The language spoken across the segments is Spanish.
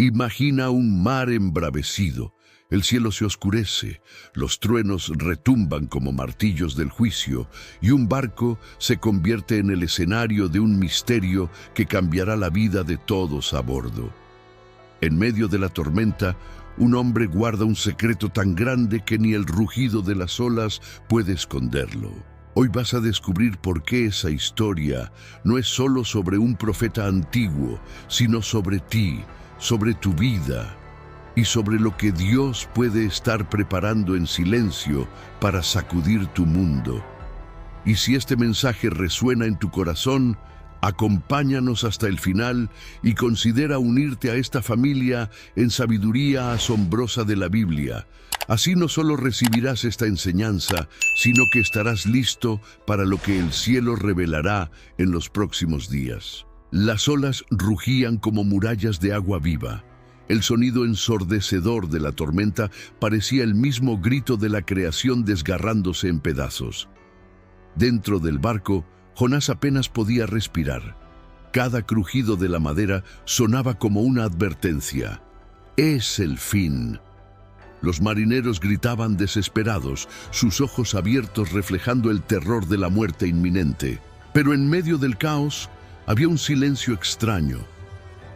Imagina un mar embravecido. El cielo se oscurece, los truenos retumban como martillos del juicio y un barco se convierte en el escenario de un misterio que cambiará la vida de todos a bordo. En medio de la tormenta, un hombre guarda un secreto tan grande que ni el rugido de las olas puede esconderlo. Hoy vas a descubrir por qué esa historia no es solo sobre un profeta antiguo, sino sobre ti, sobre tu vida y sobre lo que Dios puede estar preparando en silencio para sacudir tu mundo. Y si este mensaje resuena en tu corazón, acompáñanos hasta el final y considera unirte a esta familia en sabiduría asombrosa de la Biblia. Así no solo recibirás esta enseñanza, sino que estarás listo para lo que el cielo revelará en los próximos días. Las olas rugían como murallas de agua viva. El sonido ensordecedor de la tormenta parecía el mismo grito de la creación desgarrándose en pedazos. Dentro del barco, Jonás apenas podía respirar. Cada crujido de la madera sonaba como una advertencia. Es el fin. Los marineros gritaban desesperados, sus ojos abiertos reflejando el terror de la muerte inminente. Pero en medio del caos había un silencio extraño.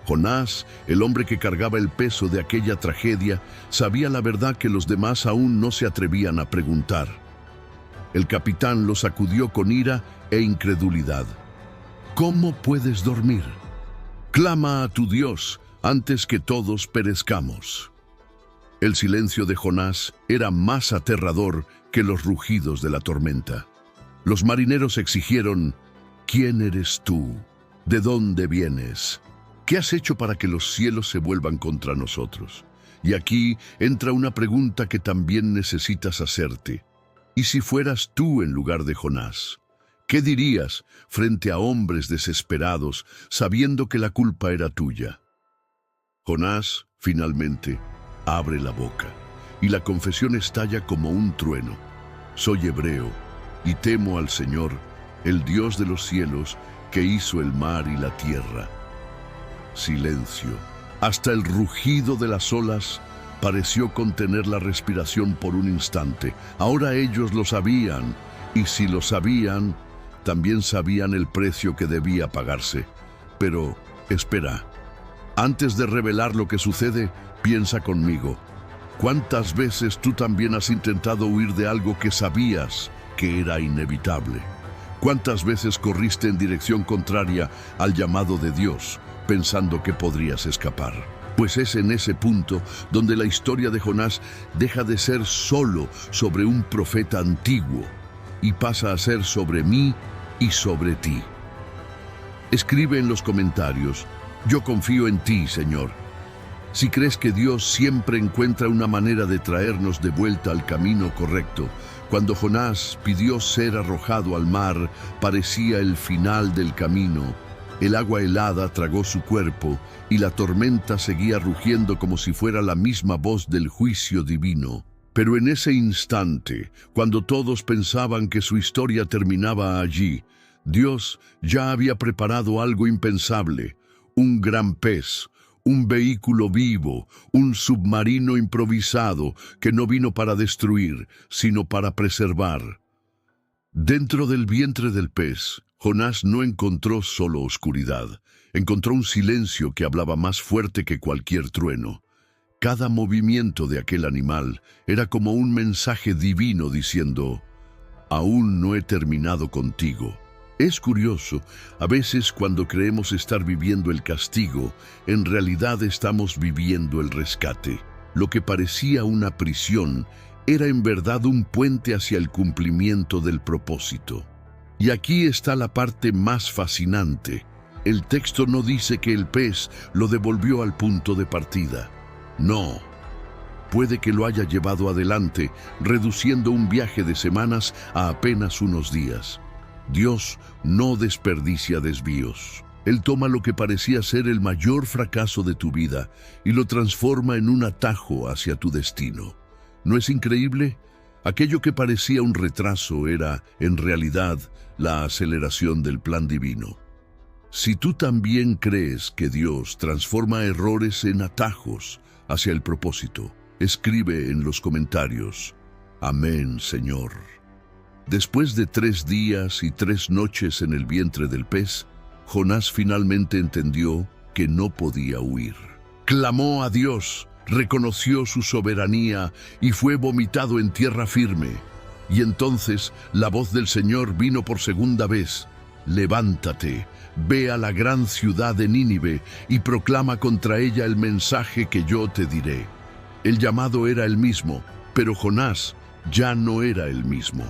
Jonás, el hombre que cargaba el peso de aquella tragedia, sabía la verdad que los demás aún no se atrevían a preguntar. El capitán lo sacudió con ira e incredulidad. ¿Cómo puedes dormir? Clama a tu Dios antes que todos perezcamos. El silencio de Jonás era más aterrador que los rugidos de la tormenta. Los marineros exigieron: ¿quién eres tú? ¿De dónde vienes? ¿Qué has hecho para que los cielos se vuelvan contra nosotros? Y aquí entra una pregunta que también necesitas hacerte. ¿Y si fueras tú en lugar de Jonás? ¿Qué dirías frente a hombres desesperados, sabiendo que la culpa era tuya? Jonás, finalmente, abre la boca, y la confesión estalla como un trueno. Soy hebreo, y temo al Señor, el Dios de los cielos, que hizo el mar y la tierra. Silencio. Hasta el rugido de las olas pareció contener la respiración por un instante. Ahora ellos lo sabían, y si lo sabían, también sabían el precio que debía pagarse. Pero, espera. Antes de revelar lo que sucede, piensa conmigo. ¿Cuántas veces tú también has intentado huir de algo que sabías que era inevitable? ¿Cuántas veces corriste en dirección contraria al llamado de Dios, pensando que podrías escapar? Pues es en ese punto donde la historia de Jonás deja de ser solo sobre un profeta antiguo y pasa a ser sobre mí y sobre ti. Escribe en los comentarios: yo confío en ti, Señor. Si crees que Dios siempre encuentra una manera de traernos de vuelta al camino correcto, cuando Jonás pidió ser arrojado al mar, parecía el final del camino. El agua helada tragó su cuerpo y la tormenta seguía rugiendo como si fuera la misma voz del juicio divino. Pero en ese instante, cuando todos pensaban que su historia terminaba allí, Dios ya había preparado algo impensable: un gran pez, un vehículo vivo, un submarino improvisado que no vino para destruir, sino para preservar. Dentro del vientre del pez, Jonás no encontró solo oscuridad, encontró un silencio que hablaba más fuerte que cualquier trueno. Cada movimiento de aquel animal era como un mensaje divino diciendo: aún no he terminado contigo. Es curioso, a veces cuando creemos estar viviendo el castigo, en realidad estamos viviendo el rescate. Lo que parecía una prisión era en verdad un puente hacia el cumplimiento del propósito. Y aquí está la parte más fascinante. El texto no dice que el pez lo devolvió al punto de partida. No. Puede que lo haya llevado adelante, reduciendo un viaje de semanas a apenas unos días. Dios no desperdicia desvíos. Él toma lo que parecía ser el mayor fracaso de tu vida y lo transforma en un atajo hacia tu destino. ¿No es increíble? Aquello que parecía un retraso era, en realidad, la aceleración del plan divino. Si tú también crees que Dios transforma errores en atajos hacia el propósito, escribe en los comentarios: Amén, Señor. Después de 3 días y 3 noches en el vientre del pez, Jonás finalmente entendió que no podía huir. Clamó a Dios, reconoció su soberanía y fue vomitado en tierra firme. Y entonces la voz del Señor vino por segunda vez: Levántate, ve a la gran ciudad de Nínive y proclama contra ella el mensaje que yo te diré. El llamado era el mismo, pero Jonás ya no era el mismo.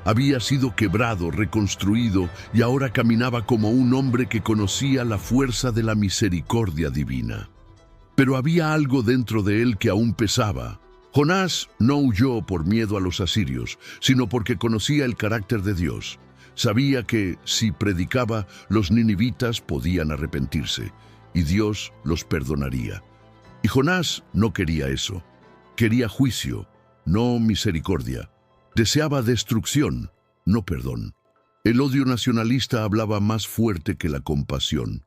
Había sido quebrado, reconstruido, y ahora caminaba como un hombre que conocía la fuerza de la misericordia divina. Pero había algo dentro de él que aún pesaba. Jonás no huyó por miedo a los asirios, sino porque conocía el carácter de Dios. Sabía que, si predicaba, los ninivitas podían arrepentirse, y Dios los perdonaría. Y Jonás no quería eso. Quería juicio, no misericordia. Deseaba destrucción, no perdón. El odio nacionalista hablaba más fuerte que la compasión.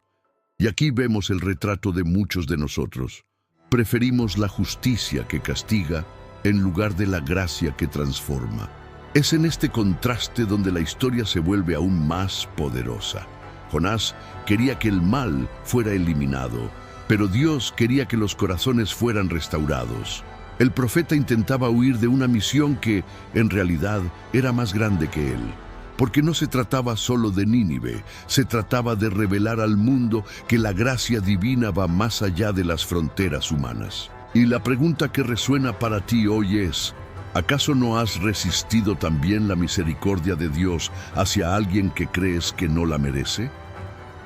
Y aquí vemos el retrato de muchos de nosotros. Preferimos la justicia que castiga en lugar de la gracia que transforma. Es en este contraste donde la historia se vuelve aún más poderosa. Jonás quería que el mal fuera eliminado, pero Dios quería que los corazones fueran restaurados. El profeta intentaba huir de una misión que, en realidad, era más grande que él. Porque no se trataba solo de Nínive, se trataba de revelar al mundo que la gracia divina va más allá de las fronteras humanas. Y la pregunta que resuena para ti hoy es: ¿acaso no has resistido también la misericordia de Dios hacia alguien que crees que no la merece?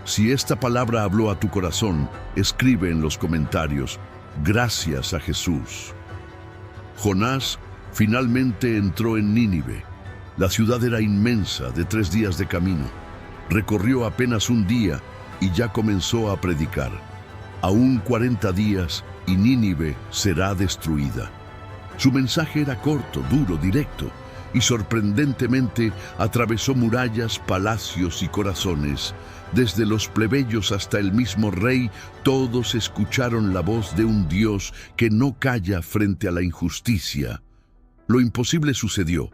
Si esta palabra habló a tu corazón, escribe en los comentarios: Gracias a Jesús. Jonás finalmente entró en Nínive. La ciudad era inmensa, de 3 días de camino. Recorrió apenas un día y ya comenzó a predicar: Aún 40 días y Nínive será destruida. Su mensaje era corto, duro, directo, y sorprendentemente atravesó murallas, palacios y corazones. Desde los plebeyos hasta el mismo rey, todos escucharon la voz de un Dios que no calla frente a la injusticia. Lo imposible sucedió.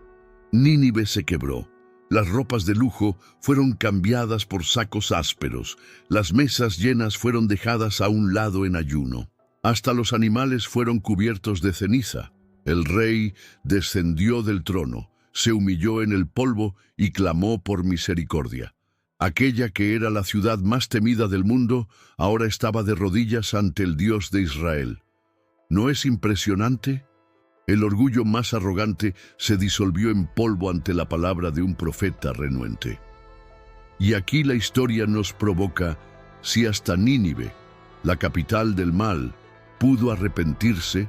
Nínive se quebró. Las ropas de lujo fueron cambiadas por sacos ásperos. Las mesas llenas fueron dejadas a un lado en ayuno. Hasta los animales fueron cubiertos de ceniza. El rey descendió del trono, se humilló en el polvo y clamó por misericordia. Aquella que era la ciudad más temida del mundo, ahora estaba de rodillas ante el Dios de Israel. ¿No es impresionante? El orgullo más arrogante se disolvió en polvo ante la palabra de un profeta renuente. Y aquí la historia nos provoca: si hasta Nínive, la capital del mal, pudo arrepentirse,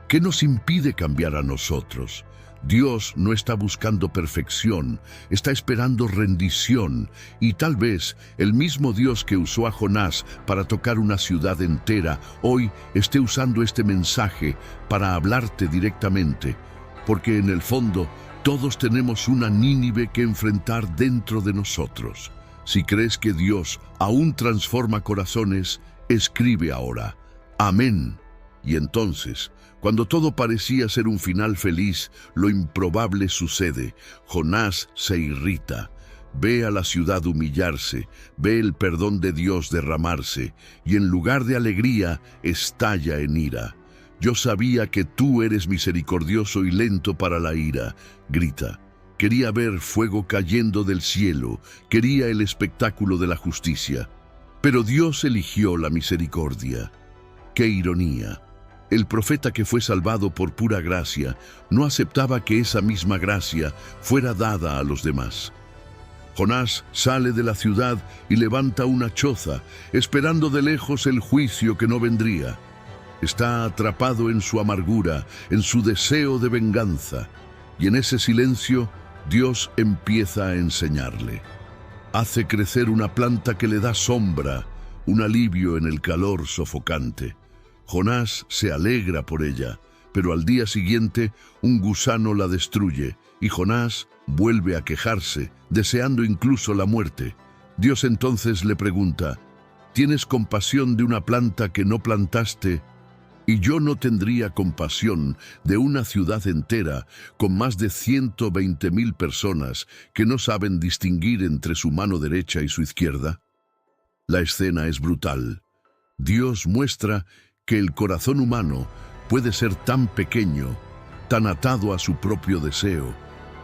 ¿qué nos impide cambiar a nosotros? Dios no está buscando perfección, está esperando rendición, y tal vez el mismo Dios que usó a Jonás para tocar una ciudad entera, hoy esté usando este mensaje para hablarte directamente, porque en el fondo todos tenemos una Nínive que enfrentar dentro de nosotros. Si crees que Dios aún transforma corazones, escribe ahora: Amén. Y entonces, cuando todo parecía ser un final feliz, lo improbable sucede. Jonás se irrita. Ve a la ciudad humillarse, ve el perdón de Dios derramarse, y en lugar de alegría, estalla en ira. Yo sabía que tú eres misericordioso y lento para la ira, grita. Quería ver fuego cayendo del cielo, quería el espectáculo de la justicia. Pero Dios eligió la misericordia. ¡Qué ironía! El profeta que fue salvado por pura gracia no aceptaba que esa misma gracia fuera dada a los demás. Jonás sale de la ciudad y levanta una choza, esperando de lejos el juicio que no vendría. Está atrapado en su amargura, en su deseo de venganza, y en ese silencio Dios empieza a enseñarle. Hace crecer una planta que le da sombra, un alivio en el calor sofocante. Jonás se alegra por ella, pero al día siguiente un gusano la destruye y Jonás vuelve a quejarse, deseando incluso la muerte. Dios entonces le pregunta: ¿tienes compasión de una planta que no plantaste? ¿Y yo no tendría compasión de una ciudad entera con más de 120,000 personas que no saben distinguir entre su mano derecha y su izquierda? La escena es brutal. Dios muestra que el corazón humano puede ser tan pequeño, tan atado a su propio deseo,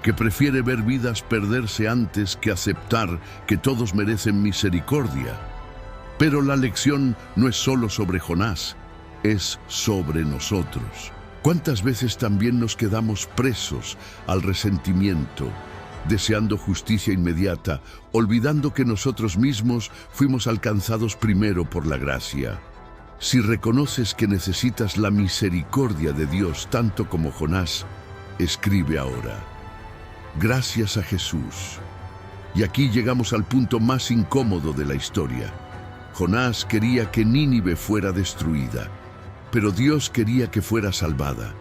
que prefiere ver vidas perderse antes que aceptar que todos merecen misericordia. Pero la lección no es solo sobre Jonás, es sobre nosotros. ¿Cuántas veces también nos quedamos presos al resentimiento, deseando justicia inmediata, olvidando que nosotros mismos fuimos alcanzados primero por la gracia? Si reconoces que necesitas la misericordia de Dios tanto como Jonás, escribe ahora: gracias a Jesús. Y aquí llegamos al punto más incómodo de la historia. Jonás quería que Nínive fuera destruida, pero Dios quería que fuera salvada.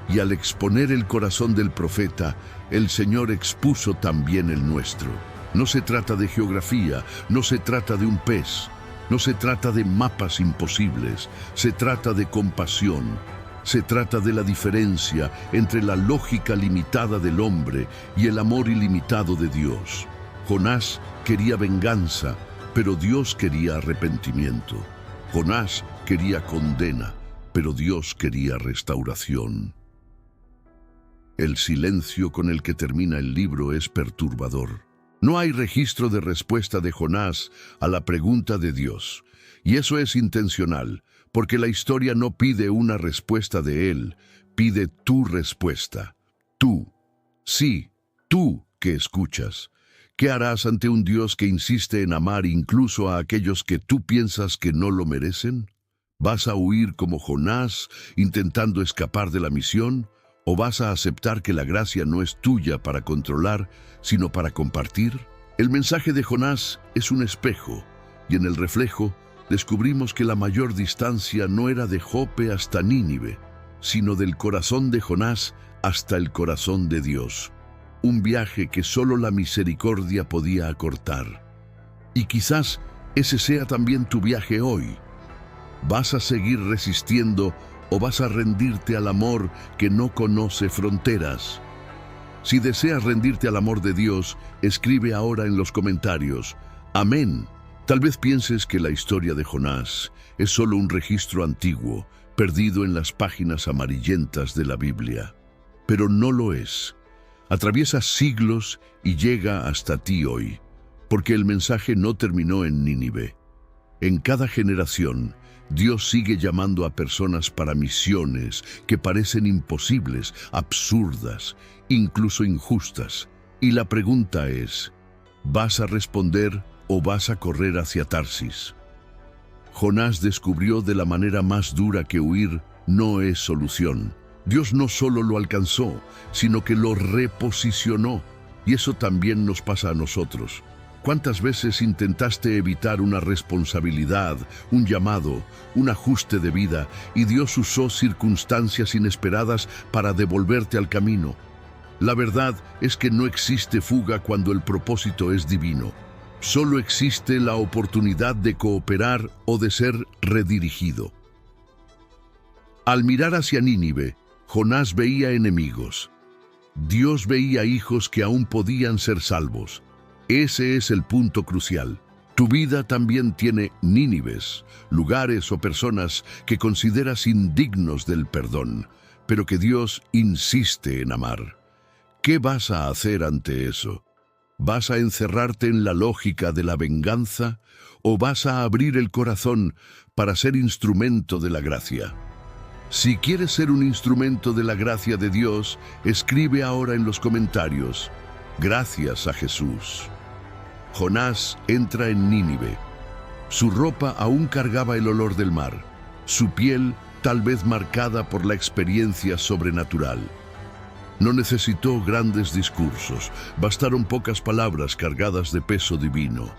Y al exponer el corazón del profeta, el Señor expuso también el nuestro. No se trata de geografía, no se trata de un pez, no se trata de mapas imposibles, se trata de compasión. Se trata de la diferencia entre la lógica limitada del hombre y el amor ilimitado de Dios. Jonás quería venganza, pero Dios quería arrepentimiento. Jonás quería condena, pero Dios quería restauración. El silencio con el que termina el libro es perturbador. No hay registro de respuesta de Jonás a la pregunta de Dios, y eso es intencional, porque la historia no pide una respuesta de él, pide tu respuesta. Tú, sí, tú que escuchas. ¿Qué harás ante un Dios que insiste en amar incluso a aquellos que tú piensas que no lo merecen? ¿Vas a huir como Jonás, intentando escapar de la misión? ¿O vas a aceptar que la gracia no es tuya para controlar, sino para compartir? El mensaje de Jonás es un espejo, y en el reflejo descubrimos que la mayor distancia no era de Jope hasta Nínive, sino del corazón de Jonás hasta el corazón de Dios. Un viaje que solo la misericordia podía acortar. Y quizás ese sea también tu viaje hoy. ¿Vas a seguir resistiendo o vas a rendirte al amor que no conoce fronteras? Si deseas rendirte al amor de Dios, escribe ahora en los comentarios: amén. Tal vez pienses que la historia de Jonás es solo un registro antiguo, perdido en las páginas amarillentas de la Biblia. Pero no lo es. Atraviesa siglos y llega hasta ti hoy, porque el mensaje no terminó en Nínive. En cada generación, Dios sigue llamando a personas para misiones que parecen imposibles, absurdas, incluso injustas. Y la pregunta es: ¿vas a responder o vas a correr hacia Tarsis? Jonás descubrió de la manera más dura que huir no es solución. Dios no solo lo alcanzó, sino que lo reposicionó. Y eso también nos pasa a nosotros. ¿Cuántas veces intentaste evitar una responsabilidad, un llamado, un ajuste de vida, y Dios usó circunstancias inesperadas para devolverte al camino? La verdad es que no existe fuga cuando el propósito es divino. Solo existe la oportunidad de cooperar o de ser redirigido. Al mirar hacia Nínive, Jonás veía enemigos. Dios veía hijos que aún podían ser salvos. Ese es el punto crucial. Tu vida también tiene Nínives, lugares o personas que consideras indignos del perdón, pero que Dios insiste en amar. ¿Qué vas a hacer ante eso? ¿Vas a encerrarte en la lógica de la venganza o vas a abrir el corazón para ser instrumento de la gracia? Si quieres ser un instrumento de la gracia de Dios, escribe ahora en los comentarios: gracias a Jesús. Jonás entra en Nínive. Su ropa aún cargaba el olor del mar, su piel tal vez marcada por la experiencia sobrenatural. No necesitó grandes discursos, bastaron pocas palabras cargadas de peso divino.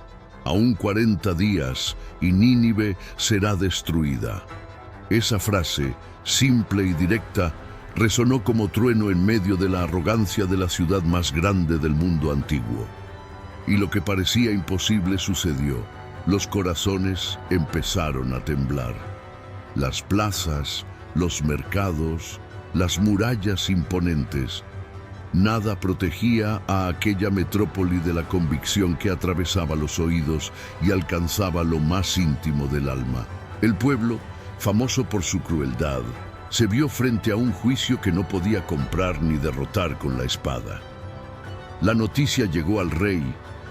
Aún 40 días y Nínive será destruida. Esa frase, simple y directa, resonó como trueno en medio de la arrogancia de la ciudad más grande del mundo antiguo. y lo que parecía imposible sucedió. Los corazones empezaron a temblar. Las plazas, los mercados, las murallas imponentes, nada protegía a aquella metrópoli de la convicción que atravesaba los oídos y alcanzaba lo más íntimo del alma. El pueblo, famoso por su crueldad, se vio frente a un juicio que no podía comprar ni derrotar con la espada. La noticia llegó al rey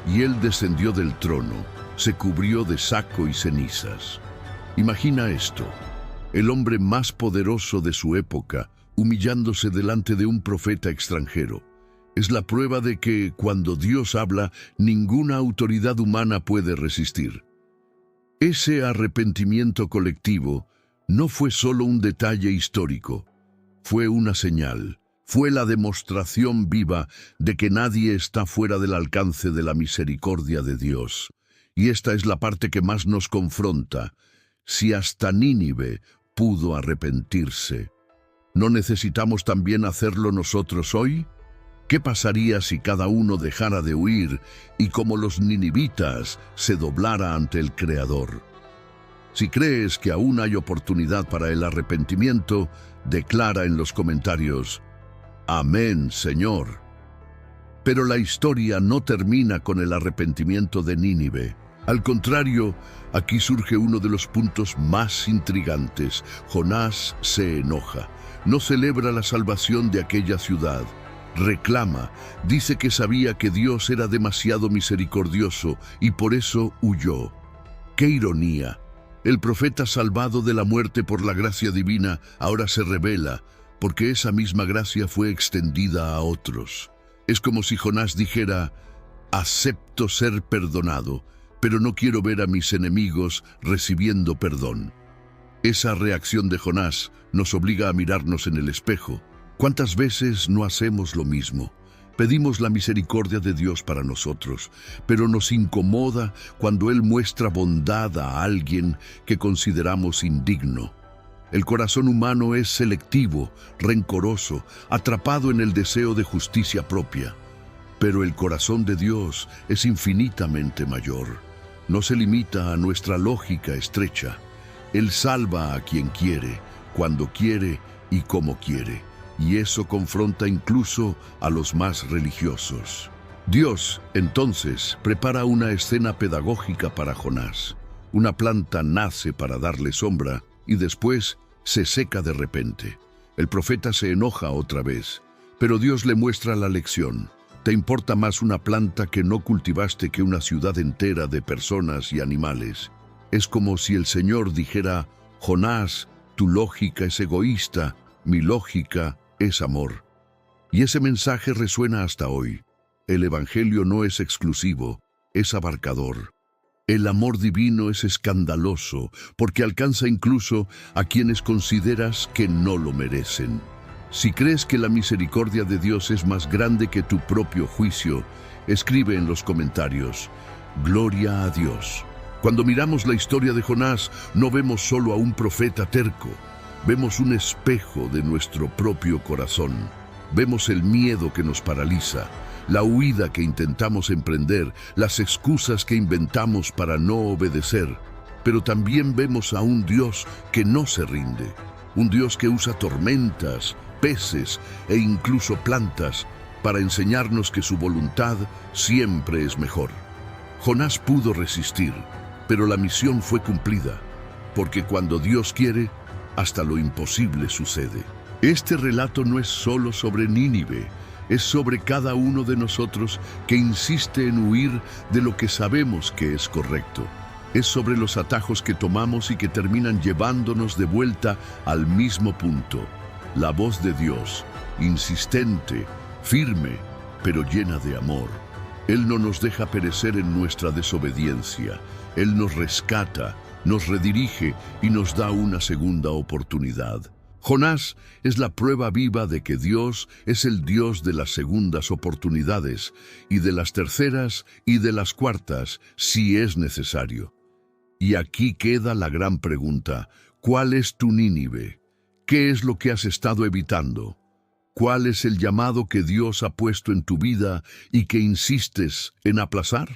y él descendió del trono, se cubrió de saco y cenizas. Imagina esto, el hombre más poderoso de su época, humillándose delante de un profeta extranjero. Es la prueba de que, cuando Dios habla, ninguna autoridad humana puede resistir. Ese arrepentimiento colectivo no fue solo un detalle histórico, fue una señal, fue la demostración viva de que nadie está fuera del alcance de la misericordia de Dios. Y esta es la parte que más nos confronta. Si hasta Nínive pudo arrepentirse, ¿no necesitamos también hacerlo nosotros hoy? ¿Qué pasaría si cada uno dejara de huir y, como los ninivitas, se doblara ante el Creador? Si crees que aún hay oportunidad para el arrepentimiento, declara en los comentarios: Amén, Señor. Pero la historia no termina con el arrepentimiento de Nínive. Al contrario, aquí surge uno de los puntos más intrigantes. Jonás se enoja, no celebra la salvación de aquella ciudad. Reclama, dice que sabía que Dios era demasiado misericordioso y por eso huyó. ¡Qué ironía! El profeta salvado de la muerte por la gracia divina ahora se rebela, porque esa misma gracia fue extendida a otros. Es como si Jonás dijera: acepto ser perdonado, pero no quiero ver a mis enemigos recibiendo perdón. Esa reacción de Jonás nos obliga a mirarnos en el espejo. ¿Cuántas veces no hacemos lo mismo? Pedimos la misericordia de Dios para nosotros, pero nos incomoda cuando Él muestra bondad a alguien que consideramos indigno. El corazón humano es selectivo, rencoroso, atrapado en el deseo de justicia propia. Pero el corazón de Dios es infinitamente mayor. No se limita a nuestra lógica estrecha. Él salva a quien quiere, cuando quiere y como quiere. Y eso confronta incluso a los más religiosos. Dios, entonces, prepara una escena pedagógica para Jonás. Una planta nace para darle sombra y después se seca de repente. El profeta se enoja otra vez, pero Dios le muestra la lección. Te importa más una planta que no cultivaste que una ciudad entera de personas y animales. Es como si el Señor dijera: Jonás, tu lógica es egoísta, mi lógica es amor. Y ese mensaje resuena hasta hoy. El Evangelio no es exclusivo, es abarcador. El amor divino es escandaloso, porque alcanza incluso a quienes consideras que no lo merecen. Si crees que la misericordia de Dios es más grande que tu propio juicio, escribe en los comentarios: Gloria a Dios. Cuando miramos la historia de Jonás, no vemos solo a un profeta terco. Vemos un espejo de nuestro propio corazón. Vemos el miedo que nos paraliza, la huida que intentamos emprender, las excusas que inventamos para no obedecer. Pero también vemos a un Dios que no se rinde, un Dios que usa tormentas, peces e incluso plantas para enseñarnos que su voluntad siempre es mejor. Jonás pudo resistir, pero la misión fue cumplida, porque cuando Dios quiere, hasta lo imposible sucede. Este relato no es solo sobre Nínive, es sobre cada uno de nosotros que insiste en huir de lo que sabemos que es correcto. Es sobre los atajos que tomamos y que terminan llevándonos de vuelta al mismo punto. La voz de Dios, insistente, firme, pero llena de amor. Él no nos deja perecer en nuestra desobediencia. Él nos rescata, nos redirige y nos da una segunda oportunidad. Jonás es la prueba viva de que Dios es el Dios de las segundas oportunidades y de las terceras y de las cuartas, si es necesario. Y aquí queda la gran pregunta: ¿cuál es tu Nínive? ¿Qué es lo que has estado evitando? ¿Cuál es el llamado que Dios ha puesto en tu vida y que insistes en aplazar?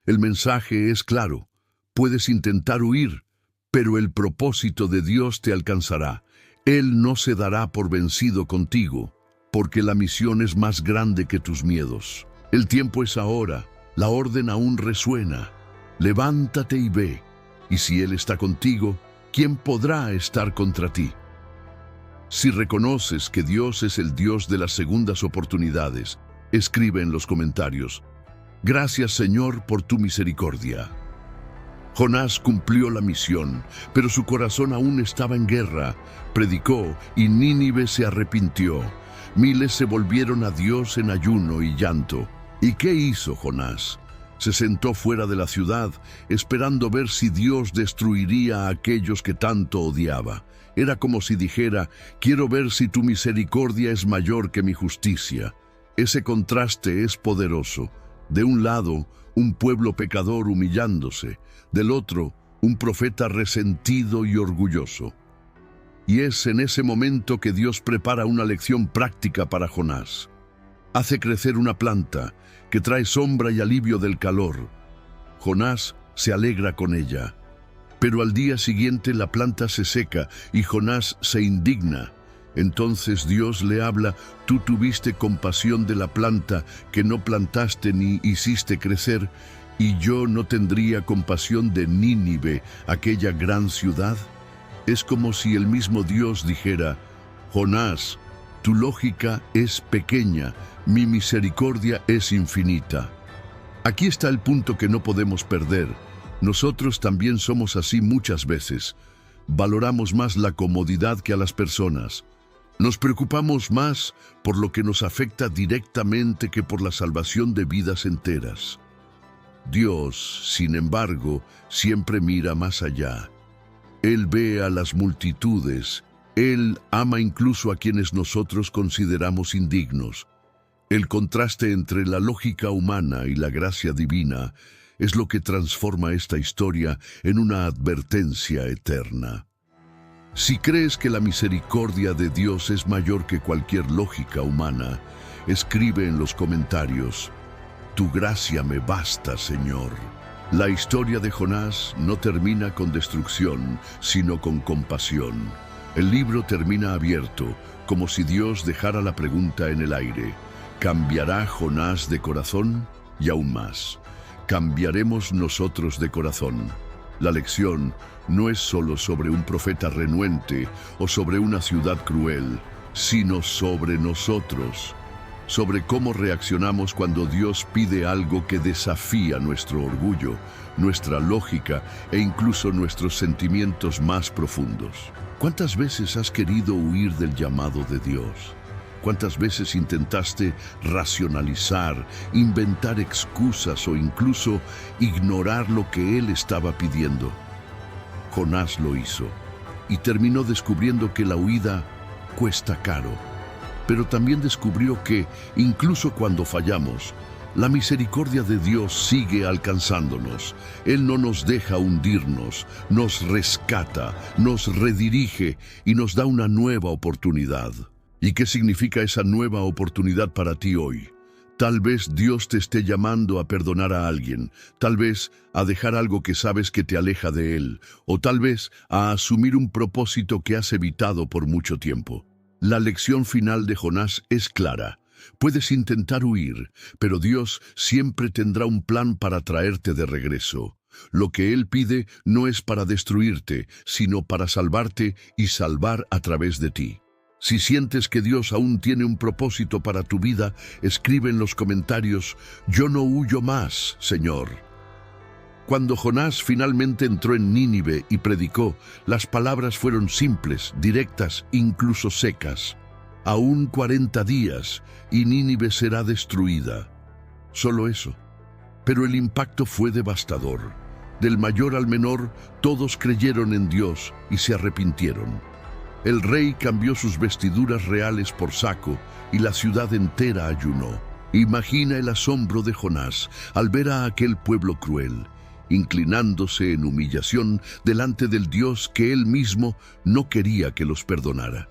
El mensaje es claro. Puedes intentar huir, pero el propósito de Dios te alcanzará. Él no se dará por vencido contigo, porque la misión es más grande que tus miedos. El tiempo es ahora, la orden aún resuena. Levántate y ve, y si Él está contigo, ¿quién podrá estar contra ti? Si reconoces que Dios es el Dios de las segundas oportunidades, escribe en los comentarios: gracias, Señor, por tu misericordia. Jonás cumplió la misión, pero su corazón aún estaba en guerra. Predicó y Nínive se arrepintió. Miles se volvieron a Dios en ayuno y llanto. ¿Y qué hizo Jonás? Se sentó fuera de la ciudad, esperando ver si Dios destruiría a aquellos que tanto odiaba. Era como si dijera: quiero ver si tu misericordia es mayor que mi justicia. Ese contraste es poderoso. De un lado, un pueblo pecador humillándose; del otro, un profeta resentido y orgulloso. Y es en ese momento que Dios prepara una lección práctica para Jonás. Hace crecer una planta que trae sombra y alivio del calor. Jonás se alegra con ella. Pero al día siguiente la planta se seca y Jonás se indigna. Entonces Dios le habla: tú tuviste compasión de la planta que no plantaste ni hiciste crecer, ¿y yo no tendría compasión de Nínive, aquella gran ciudad? Es como si el mismo Dios dijera: Jonás, tu lógica es pequeña, mi misericordia es infinita. Aquí está el punto que no podemos perder. Nosotros también somos así muchas veces. Valoramos más la comodidad que a las personas. Nos preocupamos más por lo que nos afecta directamente que por la salvación de vidas enteras. Dios, sin embargo, siempre mira más allá. Él ve a las multitudes. Él ama incluso a quienes nosotros consideramos indignos. El contraste entre la lógica humana y la gracia divina es lo que transforma esta historia en una advertencia eterna. Si crees que la misericordia de Dios es mayor que cualquier lógica humana, escribe en los comentarios: tu gracia me basta, Señor. La historia de Jonás no termina con destrucción, sino con compasión. El libro termina abierto, como si Dios dejara la pregunta en el aire: ¿cambiará Jonás de corazón? Y aún más: ¿cambiaremos nosotros de corazón? La lección no es solo sobre un profeta renuente o sobre una ciudad cruel, sino sobre nosotros, sobre cómo reaccionamos cuando Dios pide algo que desafía nuestro orgullo, nuestra lógica e incluso nuestros sentimientos más profundos. ¿Cuántas veces has querido huir del llamado de Dios? ¿Cuántas veces intentaste racionalizar, inventar excusas o incluso ignorar lo que Él estaba pidiendo? Jonás lo hizo y terminó descubriendo que la huida cuesta caro. Pero también descubrió que, incluso cuando fallamos, la misericordia de Dios sigue alcanzándonos. Él no nos deja hundirnos, nos rescata, nos redirige y nos da una nueva oportunidad. ¿Y qué significa esa nueva oportunidad para ti hoy? Tal vez Dios te esté llamando a perdonar a alguien, tal vez a dejar algo que sabes que te aleja de Él, o tal vez a asumir un propósito que has evitado por mucho tiempo. La lección final de Jonás es clara. Puedes intentar huir, pero Dios siempre tendrá un plan para traerte de regreso. Lo que Él pide no es para destruirte, sino para salvarte y salvar a través de ti. Si sientes que Dios aún tiene un propósito para tu vida, escribe en los comentarios: yo no huyo más, Señor. Cuando Jonás finalmente entró en Nínive y predicó, las palabras fueron simples, directas, incluso secas. Aún 40 días y Nínive será destruida. Solo eso. Pero el impacto fue devastador. Del mayor al menor, todos creyeron en Dios y se arrepintieron. El rey cambió sus vestiduras reales por saco y la ciudad entera ayunó. Imagina el asombro de Jonás al ver a aquel pueblo cruel, inclinándose en humillación delante del Dios que él mismo no quería que los perdonara.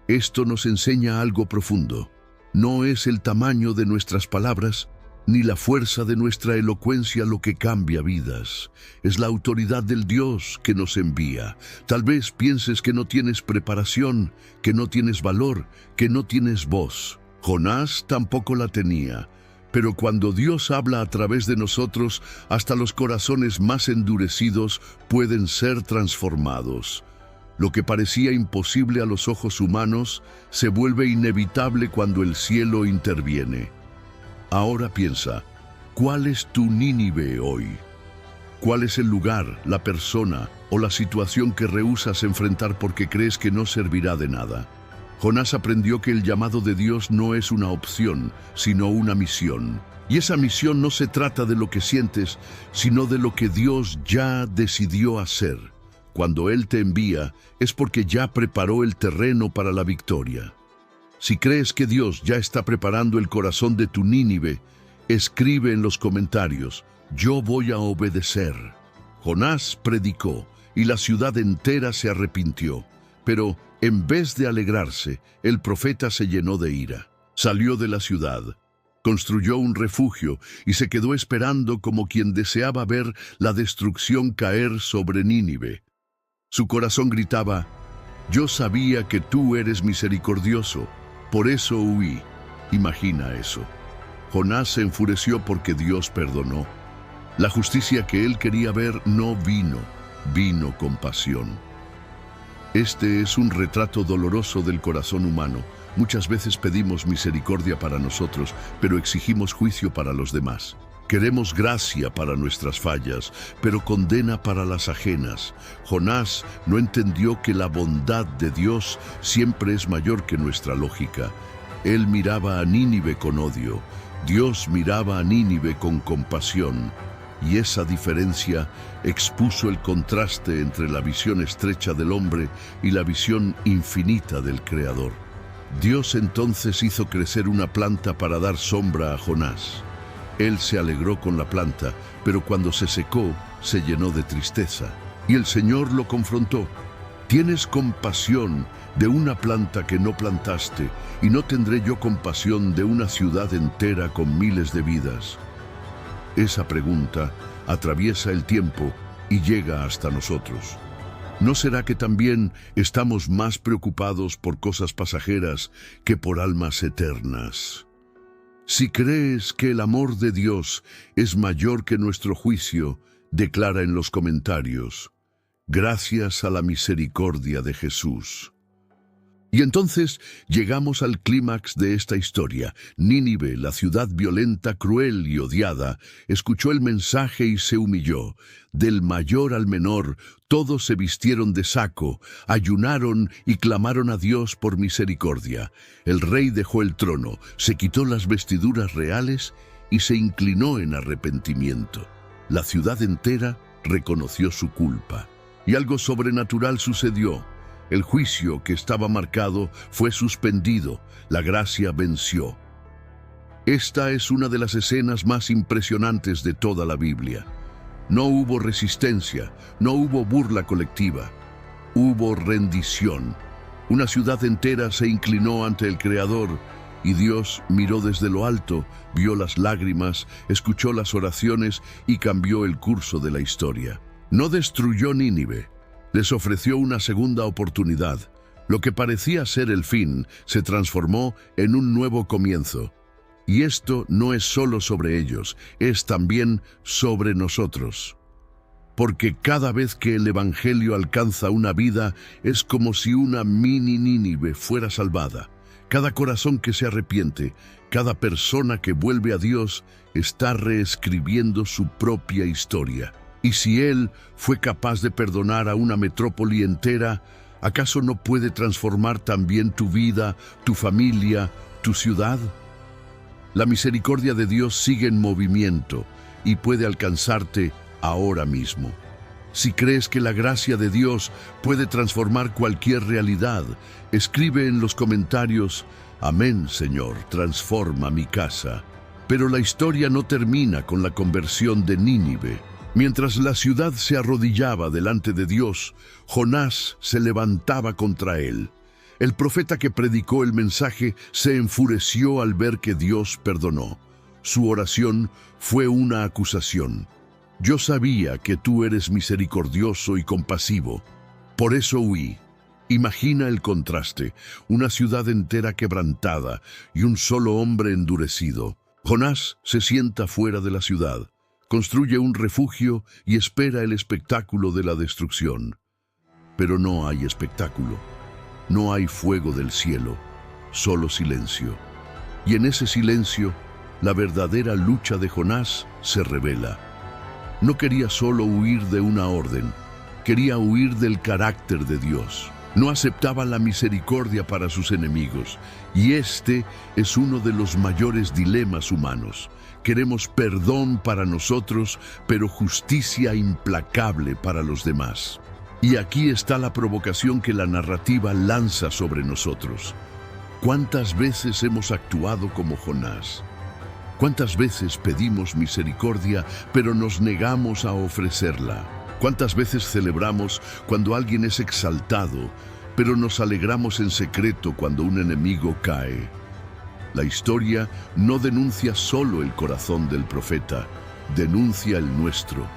Esto nos enseña algo profundo. No es el tamaño de nuestras palabras, ni la fuerza de nuestra elocuencia lo que cambia vidas. Es la autoridad del Dios que nos envía. Tal vez pienses que no tienes preparación, que no tienes valor, que no tienes voz. Jonás tampoco la tenía. Pero cuando Dios habla a través de nosotros, hasta los corazones más endurecidos pueden ser transformados. Lo que parecía imposible a los ojos humanos se vuelve inevitable cuando el cielo interviene. Ahora piensa, ¿cuál es tu Nínive hoy? ¿Cuál es el lugar, la persona o la situación que rehúsas enfrentar porque crees que no servirá de nada? Jonás aprendió que el llamado de Dios no es una opción, sino una misión. Y esa misión no se trata de lo que sientes, sino de lo que Dios ya decidió hacer. Cuando Él te envía, es porque ya preparó el terreno para la victoria. Si crees que Dios ya está preparando el corazón de tu Nínive, escribe en los comentarios, yo voy a obedecer. Jonás predicó y la ciudad entera se arrepintió, pero en vez de alegrarse, el profeta se llenó de ira. Salió de la ciudad, construyó un refugio y se quedó esperando como quien deseaba ver la destrucción caer sobre Nínive. Su corazón gritaba, yo sabía que tú eres misericordioso, por eso huí. Imagina eso. Jonás se enfureció porque Dios perdonó. La justicia que él quería ver no vino, vino compasión. Este es un retrato doloroso del corazón humano. Muchas veces pedimos misericordia para nosotros, pero exigimos juicio para los demás. Queremos gracia para nuestras fallas, pero condena para las ajenas. Jonás no entendió que la bondad de Dios siempre es mayor que nuestra lógica. Él miraba a Nínive con odio. Dios miraba a Nínive con compasión. Y esa diferencia expuso el contraste entre la visión estrecha del hombre y la visión infinita del Creador. Dios entonces hizo crecer una planta para dar sombra a Jonás. Él se alegró con la planta, pero cuando se secó, se llenó de tristeza. Y el Señor lo confrontó. ¿Tienes compasión de una planta que no plantaste, y no tendré yo compasión de una ciudad entera con miles de vidas? Esa pregunta atraviesa el tiempo y llega hasta nosotros. ¿No será que también estamos más preocupados por cosas pasajeras que por almas eternas? Si crees que el amor de Dios es mayor que nuestro juicio, declara en los comentarios, gracias a la misericordia de Jesús. Y entonces llegamos al clímax de esta historia. Nínive, la ciudad violenta, cruel y odiada, escuchó el mensaje y se humilló. Del mayor al menor, todos se vistieron de saco, ayunaron y clamaron a Dios por misericordia. El rey dejó el trono, se quitó las vestiduras reales y se inclinó en arrepentimiento. La ciudad entera reconoció su culpa. Y algo sobrenatural sucedió. El juicio que estaba marcado fue suspendido, la gracia venció. Esta es una de las escenas más impresionantes de toda la Biblia. No hubo resistencia, no hubo burla colectiva, hubo rendición. Una ciudad entera se inclinó ante el Creador y Dios miró desde lo alto, vio las lágrimas, escuchó las oraciones y cambió el curso de la historia. No destruyó Nínive. Les ofreció una segunda oportunidad. Lo que parecía ser el fin se transformó en un nuevo comienzo. Y esto no es solo sobre ellos, es también sobre nosotros. Porque cada vez que el Evangelio alcanza una vida, es como si una mini Nínive fuera salvada. Cada corazón que se arrepiente, cada persona que vuelve a Dios, está reescribiendo su propia historia. Y si Él fue capaz de perdonar a una metrópoli entera, ¿acaso no puede transformar también tu vida, tu familia, tu ciudad? La misericordia de Dios sigue en movimiento y puede alcanzarte ahora mismo. Si crees que la gracia de Dios puede transformar cualquier realidad, escribe en los comentarios, amén, Señor, transforma mi casa. Pero la historia no termina con la conversión de Nínive. Mientras la ciudad se arrodillaba delante de Dios, Jonás se levantaba contra él. El profeta que predicó el mensaje se enfureció al ver que Dios perdonó. Su oración fue una acusación. Yo sabía que tú eres misericordioso y compasivo. Por eso huí. Imagina el contraste, una ciudad entera quebrantada y un solo hombre endurecido. Jonás se sienta fuera de la ciudad, construye un refugio y espera el espectáculo de la destrucción. Pero no hay espectáculo, no hay fuego del cielo, solo silencio. Y en ese silencio, la verdadera lucha de Jonás se revela. No quería solo huir de una orden, quería huir del carácter de Dios. No aceptaba la misericordia para sus enemigos, y este es uno de los mayores dilemas humanos. Queremos perdón para nosotros, pero justicia implacable para los demás. Y aquí está la provocación que la narrativa lanza sobre nosotros. ¿Cuántas veces hemos actuado como Jonás? ¿Cuántas veces pedimos misericordia, pero nos negamos a ofrecerla? ¿Cuántas veces celebramos cuando alguien es exaltado, pero nos alegramos en secreto cuando un enemigo cae? La historia no denuncia solo el corazón del profeta, denuncia el nuestro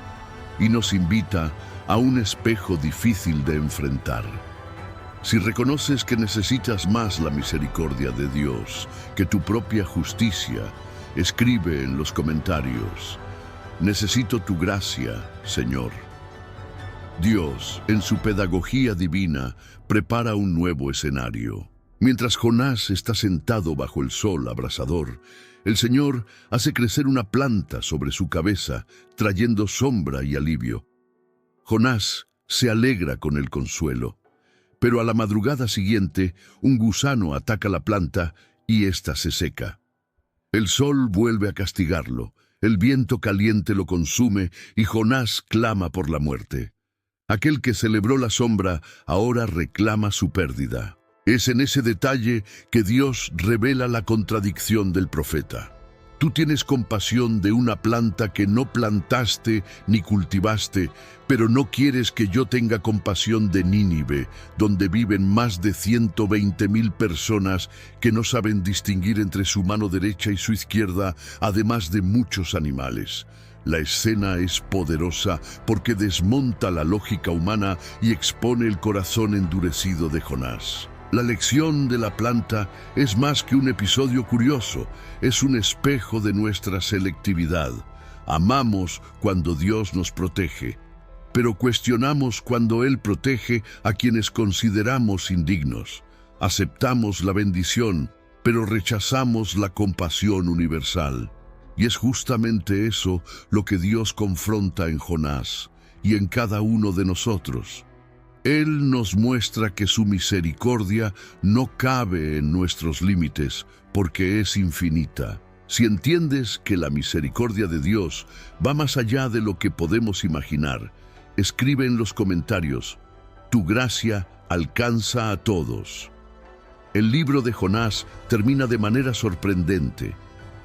y nos invita a un espejo difícil de enfrentar. Si reconoces que necesitas más la misericordia de Dios que tu propia justicia, escribe en los comentarios: necesito tu gracia, Señor. Dios, en su pedagogía divina, prepara un nuevo escenario. Mientras Jonás está sentado bajo el sol abrasador, el Señor hace crecer una planta sobre su cabeza, trayendo sombra y alivio. Jonás se alegra con el consuelo, pero a la madrugada siguiente, un gusano ataca la planta y ésta se seca. El sol vuelve a castigarlo, el viento caliente lo consume y Jonás clama por la muerte. Aquel que celebró la sombra ahora reclama su pérdida. Es en ese detalle que Dios revela la contradicción del profeta. Tú tienes compasión de una planta que no plantaste ni cultivaste, pero no quieres que yo tenga compasión de Nínive, donde viven más de 120,000 personas que no saben distinguir entre su mano derecha y su izquierda, además de muchos animales. La escena es poderosa porque desmonta la lógica humana y expone el corazón endurecido de Jonás. La lección de la planta es más que un episodio curioso, es un espejo de nuestra selectividad. Amamos cuando Dios nos protege, pero cuestionamos cuando Él protege a quienes consideramos indignos. Aceptamos la bendición, pero rechazamos la compasión universal. Y es justamente eso lo que Dios confronta en Jonás y en cada uno de nosotros. Él nos muestra que su misericordia no cabe en nuestros límites porque es infinita. Si entiendes que la misericordia de Dios va más allá de lo que podemos imaginar, escribe en los comentarios: tu gracia alcanza a todos. El libro de Jonás termina de manera sorprendente.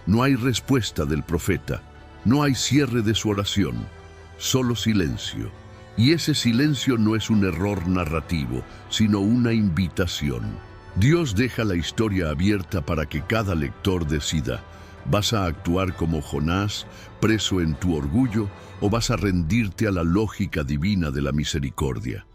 No hay respuesta del profeta, no hay cierre de su oración, solo silencio. Y ese silencio no es un error narrativo, sino una invitación. Dios deja la historia abierta para que cada lector decida: ¿vas a actuar como Jonás, preso en tu orgullo, o vas a rendirte a la lógica divina de la misericordia?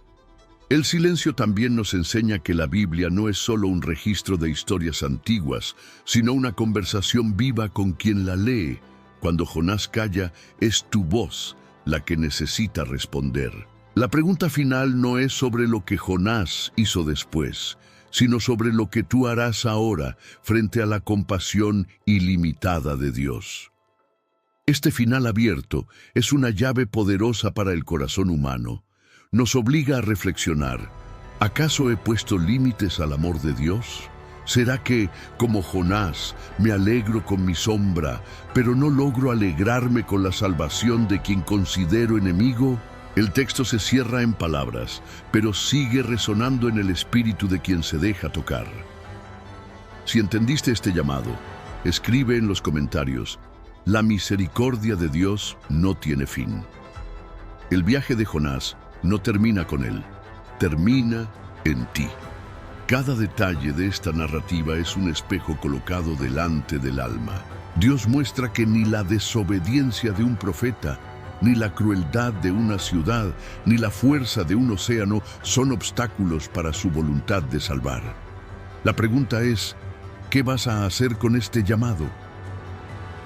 El silencio también nos enseña que la Biblia no es solo un registro de historias antiguas, sino una conversación viva con quien la lee. Cuando Jonás calla, es tu voz la que necesita responder. La pregunta final no es sobre lo que Jonás hizo después, sino sobre lo que tú harás ahora frente a la compasión ilimitada de Dios. Este final abierto es una llave poderosa para el corazón humano. Nos obliga a reflexionar: ¿acaso he puesto límites al amor de Dios? ¿Será que, como Jonás, me alegro con mi sombra, pero no logro alegrarme con la salvación de quien considero enemigo? El texto se cierra en palabras, pero sigue resonando en el espíritu de quien se deja tocar. Si entendiste este llamado, escribe en los comentarios: la misericordia de Dios no tiene fin. El viaje de Jonás no termina con él, termina en ti. Cada detalle de esta narrativa es un espejo colocado delante del alma. Dios muestra que ni la desobediencia de un profeta, ni la crueldad de una ciudad, ni la fuerza de un océano son obstáculos para su voluntad de salvar. La pregunta es, ¿qué vas a hacer con este llamado?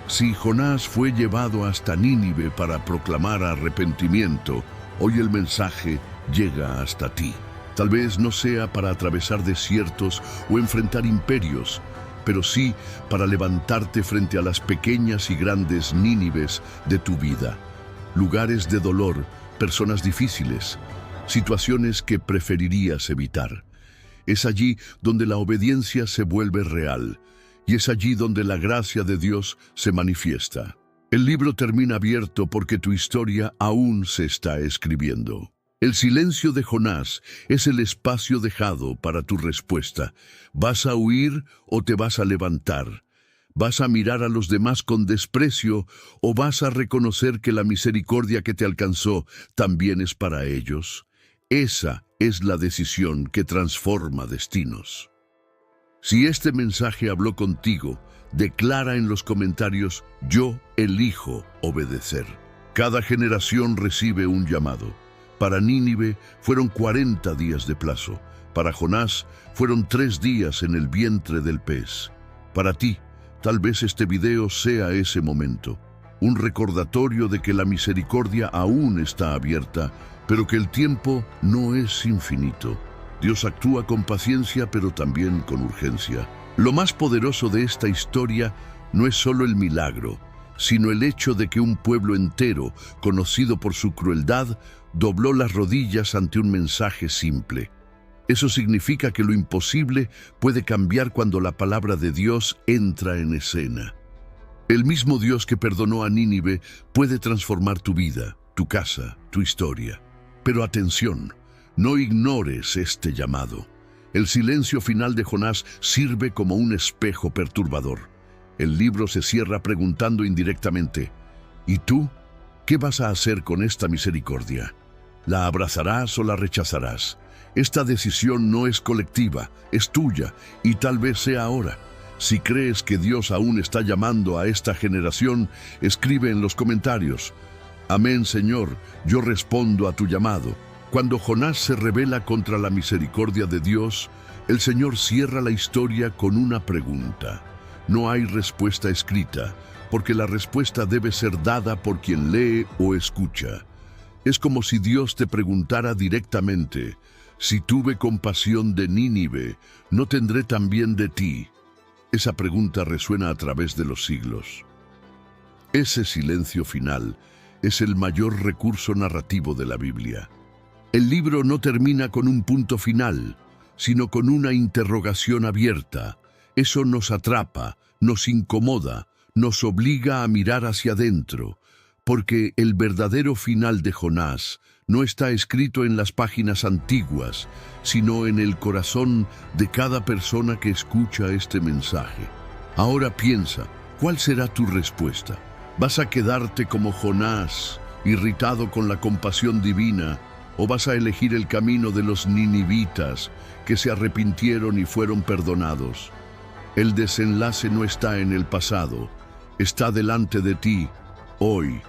Si Jonás fue llevado hasta Nínive para proclamar arrepentimiento, hoy el mensaje llega hasta ti. Tal vez no sea para atravesar desiertos o enfrentar imperios, pero sí para levantarte frente a las pequeñas y grandes Nínives de tu vida. Lugares de dolor, personas difíciles, situaciones que preferirías evitar. Es allí donde la obediencia se vuelve real, y es allí donde la gracia de Dios se manifiesta. El libro termina abierto porque tu historia aún se está escribiendo. El silencio de Jonás es el espacio dejado para tu respuesta. ¿Vas a huir o te vas a levantar? ¿Vas a mirar a los demás con desprecio o vas a reconocer que la misericordia que te alcanzó también es para ellos? Esa es la decisión que transforma destinos. Si este mensaje habló contigo, declara en los comentarios: yo elijo obedecer. Cada generación recibe un llamado. Para Nínive fueron 40 días de plazo. Para Jonás fueron 3 días en el vientre del pez. Para ti, tal vez este video sea ese momento. Un recordatorio de que la misericordia aún está abierta, pero que el tiempo no es infinito. Dios actúa con paciencia, pero también con urgencia. Lo más poderoso de esta historia no es solo el milagro, sino el hecho de que un pueblo entero, conocido por su crueldad, dobló las rodillas ante un mensaje simple. Eso significa que lo imposible puede cambiar cuando la palabra de Dios entra en escena. El mismo Dios que perdonó a Nínive puede transformar tu vida, tu casa, tu historia. Pero atención, no ignores este llamado. El silencio final de Jonás sirve como un espejo perturbador. El libro se cierra preguntando indirectamente: ¿y tú? ¿Qué vas a hacer con esta misericordia? ¿La abrazarás o la rechazarás? Esta decisión no es colectiva, es tuya, y tal vez sea ahora. Si crees que Dios aún está llamando a esta generación, escribe en los comentarios: Amén, Señor, yo respondo a tu llamado. Cuando Jonás se rebela contra la misericordia de Dios, el Señor cierra la historia con una pregunta. No hay respuesta escrita, porque la respuesta debe ser dada por quien lee o escucha. Es como si Dios te preguntara directamente: si tuve compasión de Nínive, ¿no tendré también de ti? Esa pregunta resuena a través de los siglos. Ese silencio final es el mayor recurso narrativo de la Biblia. El libro no termina con un punto final, sino con una interrogación abierta. Eso nos atrapa, nos incomoda, nos obliga a mirar hacia adentro, porque el verdadero final de Jonás no está escrito en las páginas antiguas, sino en el corazón de cada persona que escucha este mensaje. Ahora piensa, ¿cuál será tu respuesta? ¿Vas a quedarte como Jonás, irritado con la compasión divina, o vas a elegir el camino de los ninivitas, que se arrepintieron y fueron perdonados? El desenlace no está en el pasado, está delante de ti, hoy.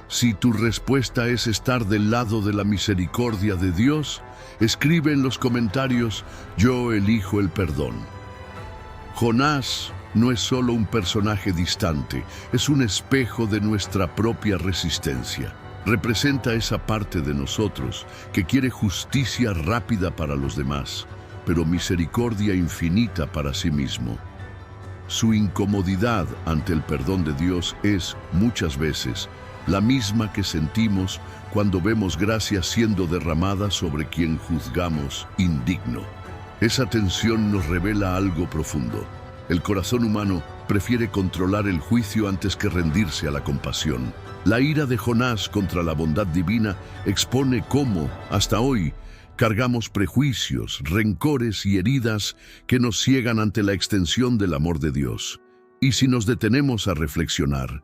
Si tu respuesta es estar del lado de la misericordia de Dios, escribe en los comentarios: yo elijo el perdón. Jonás no es solo un personaje distante, es un espejo de nuestra propia resistencia. Representa esa parte de nosotros que quiere justicia rápida para los demás, pero misericordia infinita para sí mismo. Su incomodidad ante el perdón de Dios es, muchas veces, la misma que sentimos cuando vemos gracia siendo derramada sobre quien juzgamos indigno. Esa tensión nos revela algo profundo. El corazón humano prefiere controlar el juicio antes que rendirse a la compasión. La ira de Jonás contra la bondad divina expone cómo, hasta hoy, cargamos prejuicios, rencores y heridas que nos ciegan ante la extensión del amor de Dios. Y si nos detenemos a reflexionar,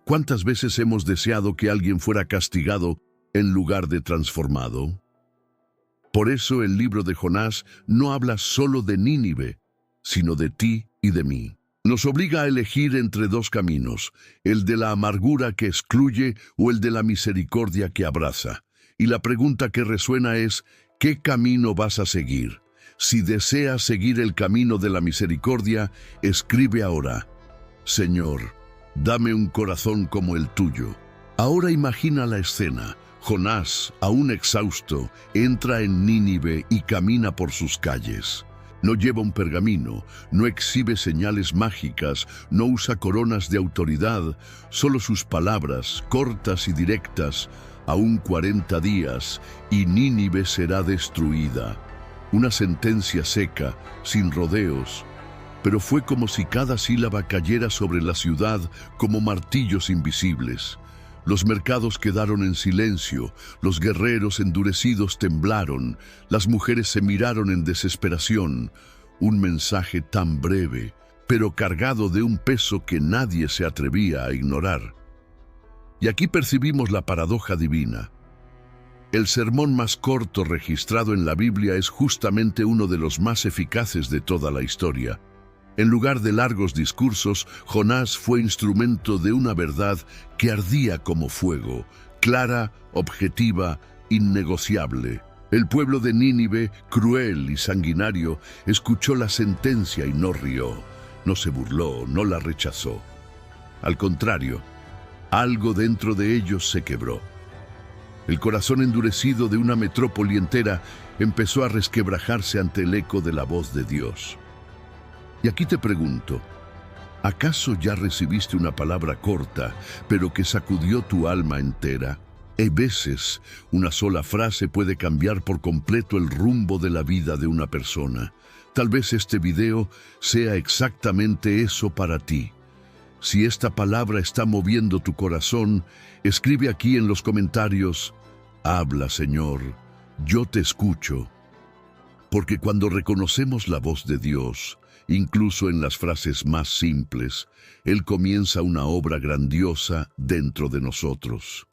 ¿cuántas veces hemos deseado que alguien fuera castigado en lugar de transformado? Por eso el libro de Jonás no habla solo de Nínive, sino de ti y de mí. Nos obliga a elegir entre dos caminos, el de la amargura que excluye o el de la misericordia que abraza. Y la pregunta que resuena es, ¿qué camino vas a seguir? Si deseas seguir el camino de la misericordia, escribe ahora, Señor, dame un corazón como el tuyo. Ahora imagina la escena. Jonás, aún exhausto, entra en Nínive y camina por sus calles. No lleva un pergamino, no exhibe señales mágicas, no usa coronas de autoridad, solo sus palabras, cortas y directas, aún 40 días, y Nínive será destruida. Una sentencia seca, sin rodeos, pero fue como si cada sílaba cayera sobre la ciudad como martillos invisibles. Los mercados quedaron en silencio, los guerreros endurecidos temblaron, las mujeres se miraron en desesperación. Un mensaje tan breve, pero cargado de un peso que nadie se atrevía a ignorar. Y aquí percibimos la paradoja divina. El sermón más corto registrado en la Biblia es justamente uno de los más eficaces de toda la historia. En lugar de largos discursos, Jonás fue instrumento de una verdad que ardía como fuego, clara, objetiva, innegociable. El pueblo de Nínive, cruel y sanguinario, escuchó la sentencia y no rió, no se burló, no la rechazó. Al contrario, algo dentro de ellos se quebró. El corazón endurecido de una metrópoli entera empezó a resquebrajarse ante el eco de la voz de Dios. Y aquí te pregunto, ¿acaso ya recibiste una palabra corta, pero que sacudió tu alma entera? Hay veces, una sola frase puede cambiar por completo el rumbo de la vida de una persona. Tal vez este video sea exactamente eso para ti. Si esta palabra está moviendo tu corazón, escribe aquí en los comentarios, habla, Señor, yo te escucho. Porque cuando reconocemos la voz de Dios, incluso en las frases más simples, Él comienza una obra grandiosa dentro de nosotros.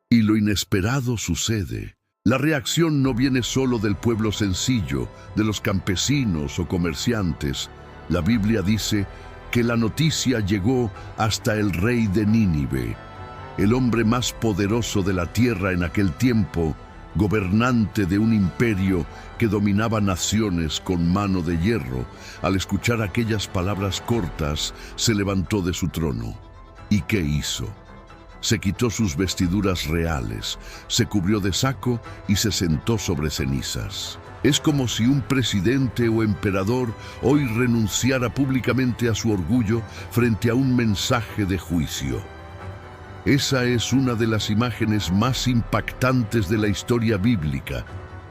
Y lo inesperado sucede. La reacción no viene solo del pueblo sencillo, de los campesinos o comerciantes. La Biblia dice que la noticia llegó hasta el rey de Nínive, el hombre más poderoso de la tierra en aquel tiempo, gobernante de un imperio que dominaba naciones con mano de hierro. Al escuchar aquellas palabras cortas, se levantó de su trono. ¿Y qué hizo? Se quitó sus vestiduras reales, se cubrió de saco y se sentó sobre cenizas. Es como si un presidente o emperador hoy renunciara públicamente a su orgullo frente a un mensaje de juicio. Esa es una de las imágenes más impactantes de la historia bíblica.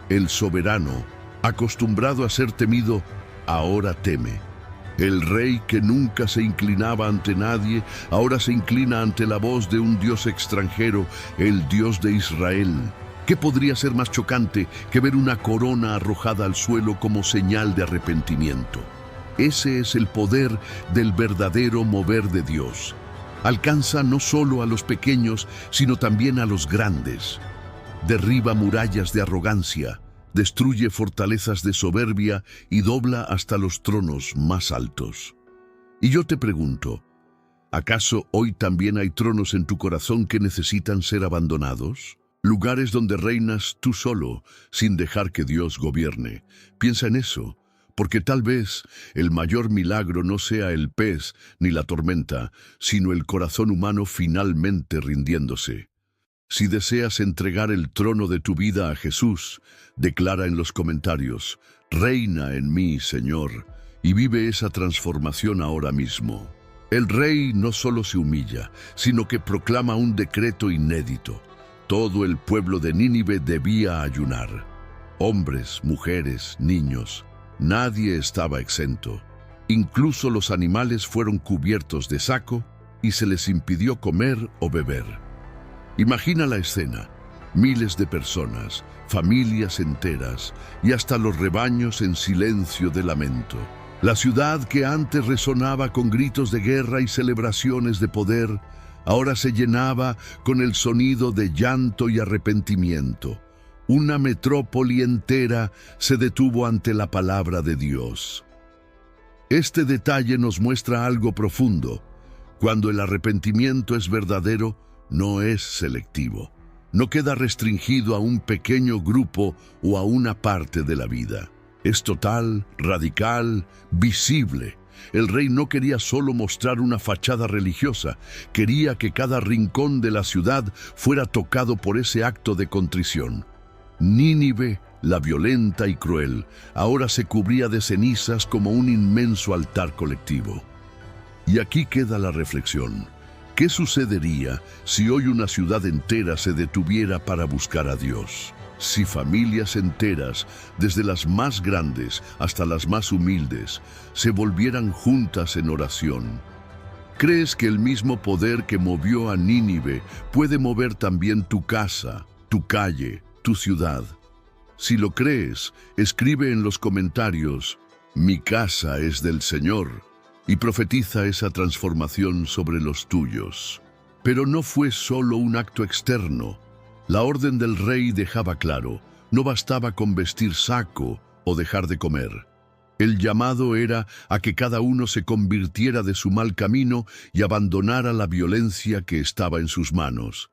El soberano, acostumbrado a ser temido, ahora teme. El rey que nunca se inclinaba ante nadie, ahora se inclina ante la voz de un Dios extranjero, el Dios de Israel. ¿Qué podría ser más chocante que ver una corona arrojada al suelo como señal de arrepentimiento? Ese es el poder del verdadero mover de Dios. Alcanza no solo a los pequeños, sino también a los grandes. Derriba murallas de arrogancia, destruye fortalezas de soberbia y dobla hasta los tronos más altos. Y yo te pregunto, ¿acaso hoy también hay tronos en tu corazón que necesitan ser abandonados? Lugares donde reinas tú solo, sin dejar que Dios gobierne. Piensa en eso. Porque tal vez el mayor milagro no sea el pez ni la tormenta, sino el corazón humano finalmente rindiéndose. Si deseas entregar el trono de tu vida a Jesús, declara en los comentarios, reina en mí, Señor, y vive esa transformación ahora mismo. El rey no solo se humilla, sino que proclama un decreto inédito. Todo el pueblo de Nínive debía ayunar. Hombres, mujeres, niños. Nadie estaba exento. Incluso los animales fueron cubiertos de saco y se les impidió comer o beber. Imagina la escena. Miles de personas, familias enteras y hasta los rebaños en silencio de lamento. La ciudad que antes resonaba con gritos de guerra y celebraciones de poder, ahora se llenaba con el sonido de llanto y arrepentimiento. Una metrópoli entera se detuvo ante la palabra de Dios. Este detalle nos muestra algo profundo. Cuando el arrepentimiento es verdadero, no es selectivo. No queda restringido a un pequeño grupo o a una parte de la vida. Es total, radical, visible. El rey no quería solo mostrar una fachada religiosa, quería que cada rincón de la ciudad fuera tocado por ese acto de contrición. Nínive, la violenta y cruel, ahora se cubría de cenizas como un inmenso altar colectivo. Y aquí queda la reflexión. ¿Qué sucedería si hoy una ciudad entera se detuviera para buscar a Dios? Si familias enteras, desde las más grandes hasta las más humildes, se volvieran juntas en oración. ¿Crees que el mismo poder que movió a Nínive puede mover también tu casa, tu calle, tu ciudad? Si lo crees, escribe en los comentarios: "Mi casa es del Señor", y profetiza esa transformación sobre los tuyos. Pero no fue solo un acto externo. La orden del rey dejaba claro, no bastaba con vestir saco o dejar de comer. El llamado era a que cada uno se convirtiera de su mal camino y abandonara la violencia que estaba en sus manos.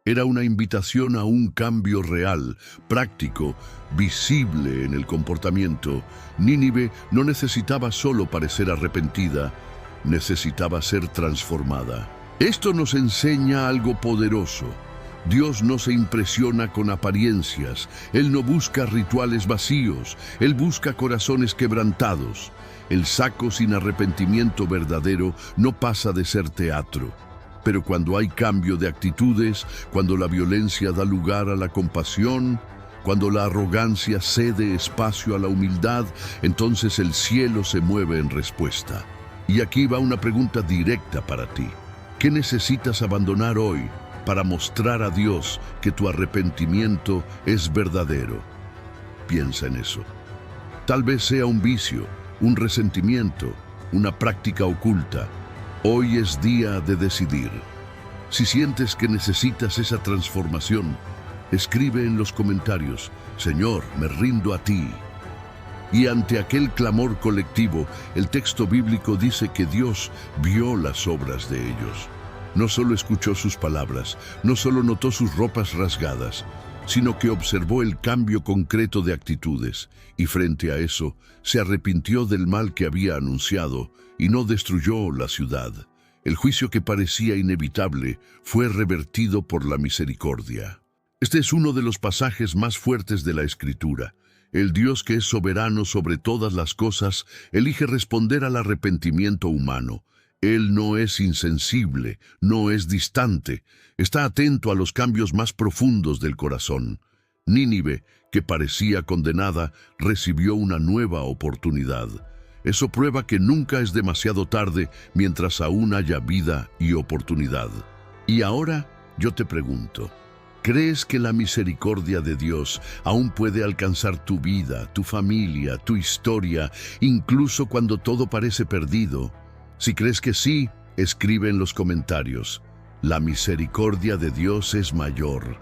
Era una invitación a un cambio real, práctico, visible en el comportamiento. Nínive no necesitaba solo parecer arrepentida, necesitaba ser transformada. Esto nos enseña algo poderoso. Dios no se impresiona con apariencias, Él no busca rituales vacíos, Él busca corazones quebrantados. El saco sin arrepentimiento verdadero no pasa de ser teatro. Pero cuando hay cambio de actitudes, cuando la violencia da lugar a la compasión, cuando la arrogancia cede espacio a la humildad, entonces el cielo se mueve en respuesta. Y aquí va una pregunta directa para ti. ¿Qué necesitas abandonar hoy para mostrar a Dios que tu arrepentimiento es verdadero? Piensa en eso. Tal vez sea un vicio, un resentimiento, una práctica oculta. Hoy es día de decidir. Si sientes que necesitas esa transformación, escribe en los comentarios: "Señor, me rindo a ti". Y ante aquel clamor colectivo, el texto bíblico dice que Dios vio las obras de ellos. No solo escuchó sus palabras, no solo notó sus ropas rasgadas, sino que observó el cambio concreto de actitudes, y frente a eso, se arrepintió del mal que había anunciado y no destruyó la ciudad. El juicio que parecía inevitable fue revertido por la misericordia. Este es uno de los pasajes más fuertes de la Escritura. El Dios, que es soberano sobre todas las cosas, elige responder al arrepentimiento humano. Él no es insensible, no es distante, está atento a los cambios más profundos del corazón. Nínive, que parecía condenada, recibió una nueva oportunidad. Eso prueba que nunca es demasiado tarde mientras aún haya vida y oportunidad. Y ahora yo te pregunto, ¿crees que la misericordia de Dios aún puede alcanzar tu vida, tu familia, tu historia, incluso cuando todo parece perdido? Si crees que sí, escribe en los comentarios: "La misericordia de Dios es mayor",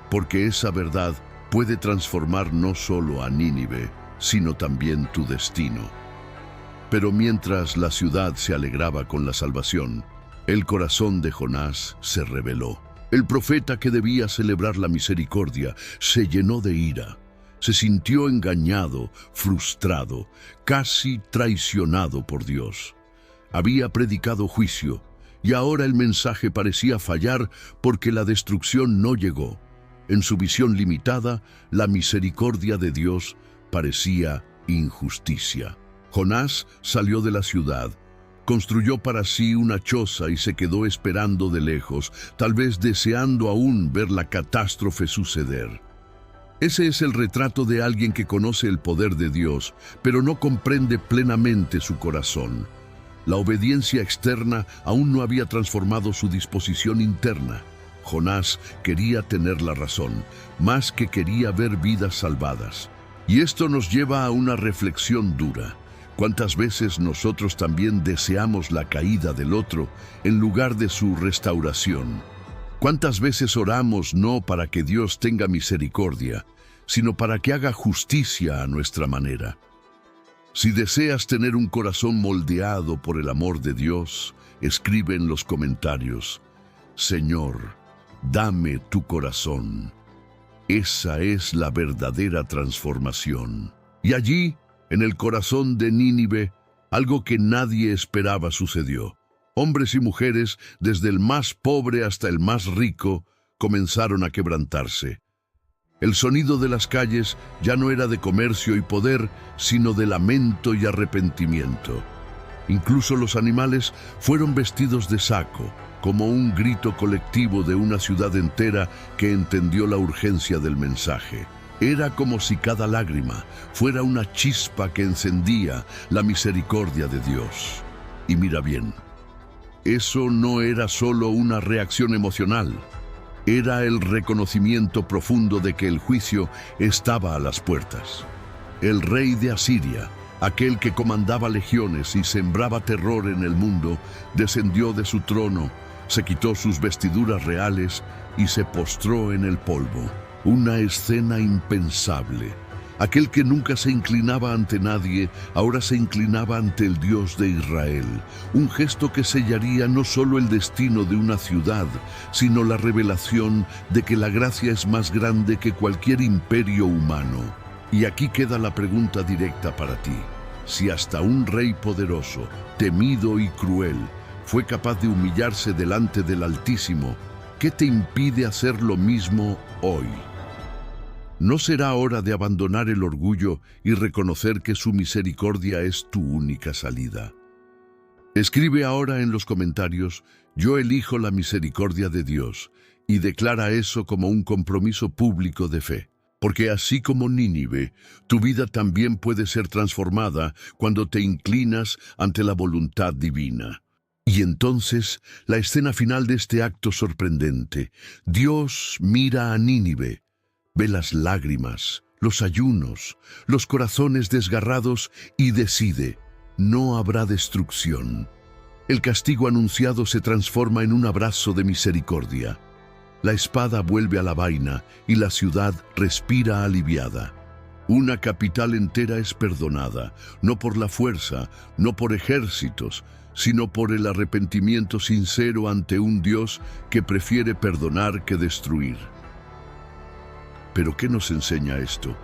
porque esa verdad puede transformar no solo a Nínive, sino también tu destino. Pero mientras la ciudad se alegraba con la salvación, el corazón de Jonás se rebeló. El profeta, que debía celebrar la misericordia, se llenó de ira. Se sintió engañado, frustrado, casi traicionado por Dios. Había predicado juicio, y ahora el mensaje parecía fallar porque la destrucción no llegó. En su visión limitada, la misericordia de Dios parecía injusticia. Jonás salió de la ciudad, construyó para sí una choza y se quedó esperando de lejos, tal vez deseando aún ver la catástrofe suceder. Ese es el retrato de alguien que conoce el poder de Dios, pero no comprende plenamente su corazón. La obediencia externa aún no había transformado su disposición interna. Jonás quería tener la razón, más que quería ver vidas salvadas. Y esto nos lleva a una reflexión dura. ¿Cuántas veces nosotros también deseamos la caída del otro en lugar de su restauración? ¿Cuántas veces oramos no para que Dios tenga misericordia, sino para que haga justicia a nuestra manera. Si deseas tener un corazón moldeado por el amor de Dios, escribe en los comentarios: Señor, dame tu corazón. Esa es la verdadera transformación. Y allí, en el corazón de Nínive, algo que nadie esperaba sucedió. Hombres y mujeres, desde el más pobre hasta el más rico, comenzaron a quebrantarse. El sonido de las calles ya no era de comercio y poder, sino de lamento y arrepentimiento. Incluso los animales fueron vestidos de saco, como un grito colectivo de una ciudad entera que entendió la urgencia del mensaje. Era como si cada lágrima fuera una chispa que encendía la misericordia de Dios. Y mira bien, eso no era solo una reacción emocional. Era el reconocimiento profundo de que el juicio estaba a las puertas. El rey de Asiria, aquel que comandaba legiones y sembraba terror en el mundo, descendió de su trono, se quitó sus vestiduras reales y se postró en el polvo. Una escena impensable. Aquel que nunca se inclinaba ante nadie, ahora se inclinaba ante el Dios de Israel. Un gesto que sellaría no solo el destino de una ciudad, sino la revelación de que la gracia es más grande que cualquier imperio humano. Y aquí queda la pregunta directa para ti. Si hasta un rey poderoso, temido y cruel, fue capaz de humillarse delante del Altísimo, ¿qué te impide hacer lo mismo hoy? ¿No será hora de abandonar el orgullo y reconocer que su misericordia es tu única salida? Escribe ahora en los comentarios: yo elijo la misericordia de Dios, y declara eso como un compromiso público de fe. Porque así como Nínive, tu vida también puede ser transformada cuando te inclinas ante la voluntad divina. Y entonces, la escena final de este acto sorprendente: Dios mira a Nínive, ve las lágrimas, los ayunos, los corazones desgarrados y decide: no habrá destrucción. El castigo anunciado se transforma en un abrazo de misericordia. La espada vuelve a la vaina y la ciudad respira aliviada. Una capital entera es perdonada, no por la fuerza, no por ejércitos, sino por el arrepentimiento sincero ante un Dios que prefiere perdonar que destruir. ¿Pero qué nos enseña esto?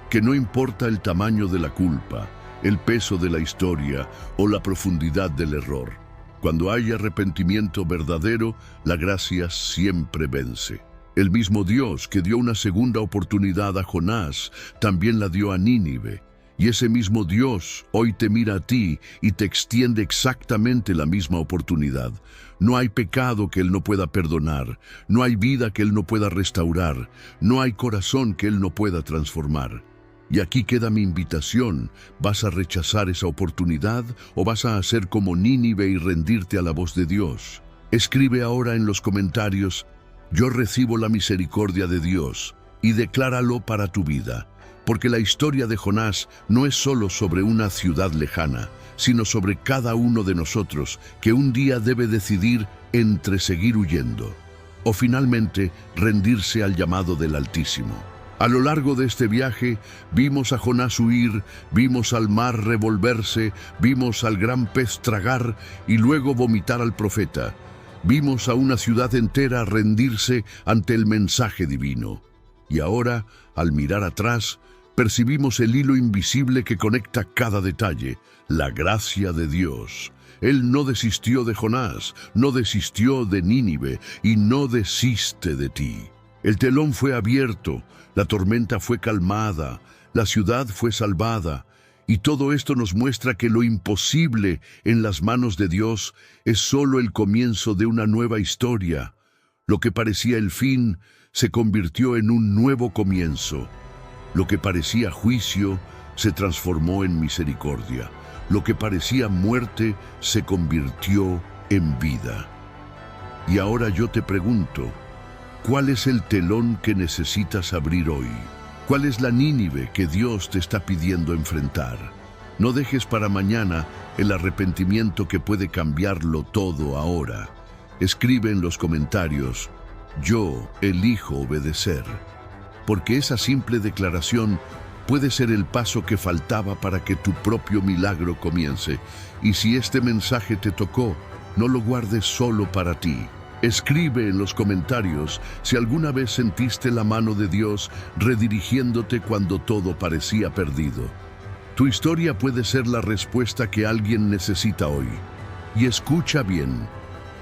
Que no importa el tamaño de la culpa, el peso de la historia o la profundidad del error. Cuando hay arrepentimiento verdadero, la gracia siempre vence. El mismo Dios que dio una segunda oportunidad a Jonás, también la dio a Nínive. Y ese mismo Dios hoy te mira a ti y te extiende exactamente la misma oportunidad. No hay pecado que Él no pueda perdonar, no hay vida que Él no pueda restaurar, no hay corazón que Él no pueda transformar. Y aquí queda mi invitación: ¿vas a rechazar esa oportunidad o vas a hacer como Nínive y rendirte a la voz de Dios? Escribe ahora en los comentarios: yo recibo la misericordia de Dios, y decláralo para tu vida. Porque la historia de Jonás no es solo sobre una ciudad lejana, sino sobre cada uno de nosotros que un día debe decidir entre seguir huyendo o finalmente rendirse al llamado del Altísimo. A lo largo de este viaje vimos a Jonás huir, vimos al mar revolverse, vimos al gran pez tragar y luego vomitar al profeta. Vimos a una ciudad entera rendirse ante el mensaje divino. Y ahora, al mirar atrás, percibimos el hilo invisible que conecta cada detalle: la gracia de Dios. Él no desistió de Jonás, no desistió de Nínive y no desiste de ti. El telón fue abierto, la tormenta fue calmada, la ciudad fue salvada. Y todo esto nos muestra que lo imposible en las manos de Dios es solo el comienzo de una nueva historia. Lo que parecía el fin se convirtió en un nuevo comienzo. Lo que parecía juicio se transformó en misericordia. Lo que parecía muerte se convirtió en vida. Y ahora yo te pregunto: ¿cuál es el telón que necesitas abrir hoy? ¿Cuál es la Nínive que Dios te está pidiendo enfrentar? No dejes para mañana el arrepentimiento que puede cambiarlo todo ahora. Escribe en los comentarios: yo elijo obedecer. porque esa simple declaración puede ser el paso que faltaba para que tu propio milagro comience. Y si este mensaje te tocó, no lo guardes solo para ti. Escribe en los comentarios si alguna vez sentiste la mano de Dios redirigiéndote cuando todo parecía perdido. Tu historia puede ser la respuesta que alguien necesita hoy. Y escucha bien,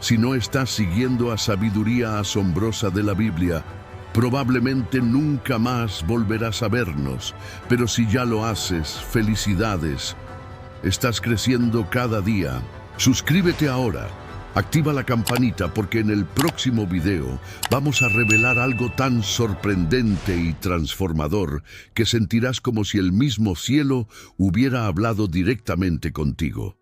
si no estás siguiendo a sabiduría asombrosa de la Biblia, probablemente nunca más volverás a vernos, pero si ya lo haces, felicidades. Estás creciendo cada día. Suscríbete ahora. Activa la campanita porque en el próximo video vamos a revelar algo tan sorprendente y transformador que sentirás como si el mismo cielo hubiera hablado directamente contigo.